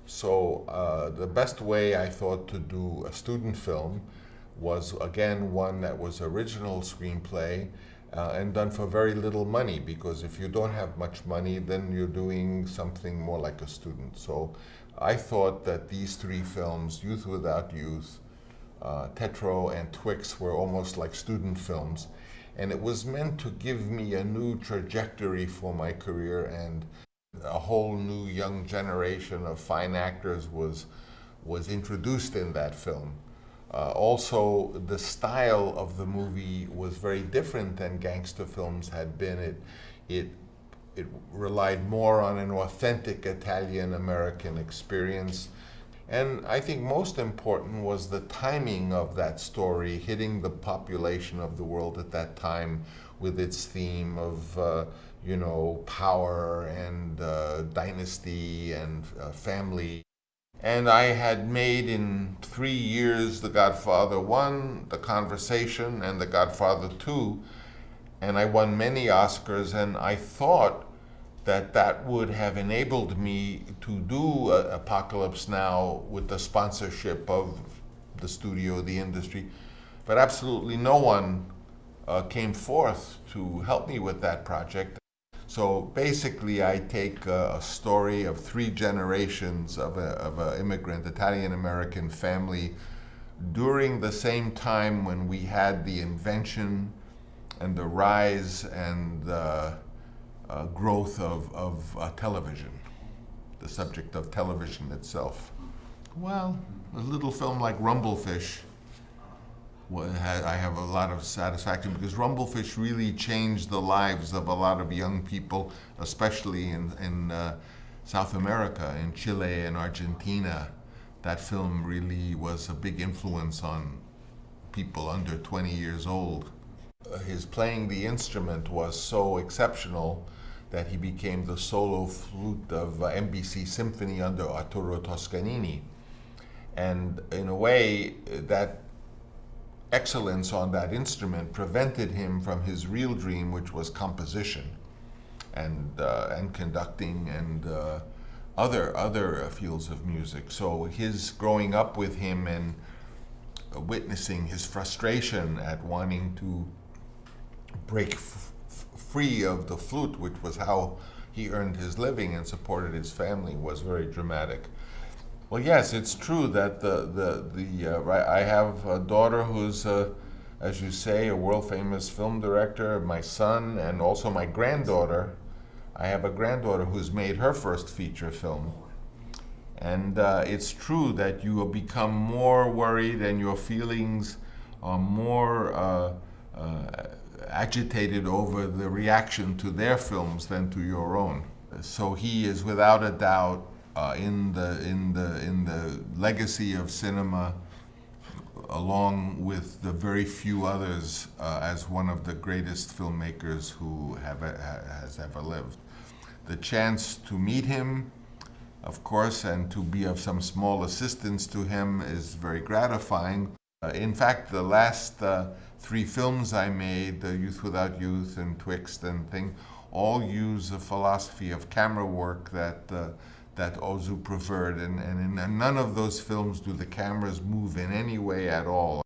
So the best way I thought to do a student film was again one that was original screenplay and done for very little money, because if you don't have much money, then you're doing something more like a student. So I thought that these three films, Youth Without Youth, Tetro, and Twix, were almost like student films. And it was meant to give me a new trajectory for my career, and a whole new young generation of fine actors was introduced in that film. Also, the style of the movie was very different than gangster films had been. It it relied more on an authentic Italian-American experience. And I think most important was the timing of that story hitting the population of the world at that time with its theme of, power and dynasty and family. And I had made in 3 years The Godfather 1, The Conversation, and The Godfather 2, and I won many Oscars, and I thought that that would have enabled me to do Apocalypse Now with the sponsorship of the studio, the industry. But absolutely no one came forth to help me with that project. So basically, I take a story of three generations of an immigrant Italian-American family during the same time when we had the invention and the rise and growth of television, the subject of television itself. Well, a little film like Rumblefish, I have a lot of satisfaction because Rumblefish really changed the lives of a lot of young people, especially in South America, in Chile and Argentina. That film really was a big influence on people under 20 years old. His playing the instrument was so exceptional that he became the solo flute of NBC Symphony under Arturo Toscanini. And in a way, that excellence on that instrument prevented him from his real dream, which was composition and conducting and other fields of music. So his growing up with him and witnessing his frustration at wanting to break free of the flute, which was how he earned his living and supported his family, was very dramatic. Well, yes, it's true that I have a daughter who's, as you say, a world-famous film director, my son, and also my granddaughter. I have a granddaughter who's made her first feature film. And it's true that you will become more worried and your feelings are more agitated over the reaction to their films than to your own. So he is without a doubt in the legacy of cinema, along with the very few others, as one of the greatest filmmakers who has ever lived. The chance to meet him, of course, and to be of some small assistance to him is very gratifying. In fact, the last three films I made, Youth Without Youth and Twixt and thing, all use a philosophy of camera work that Ozu preferred, and in none of those films do the cameras move in any way at all.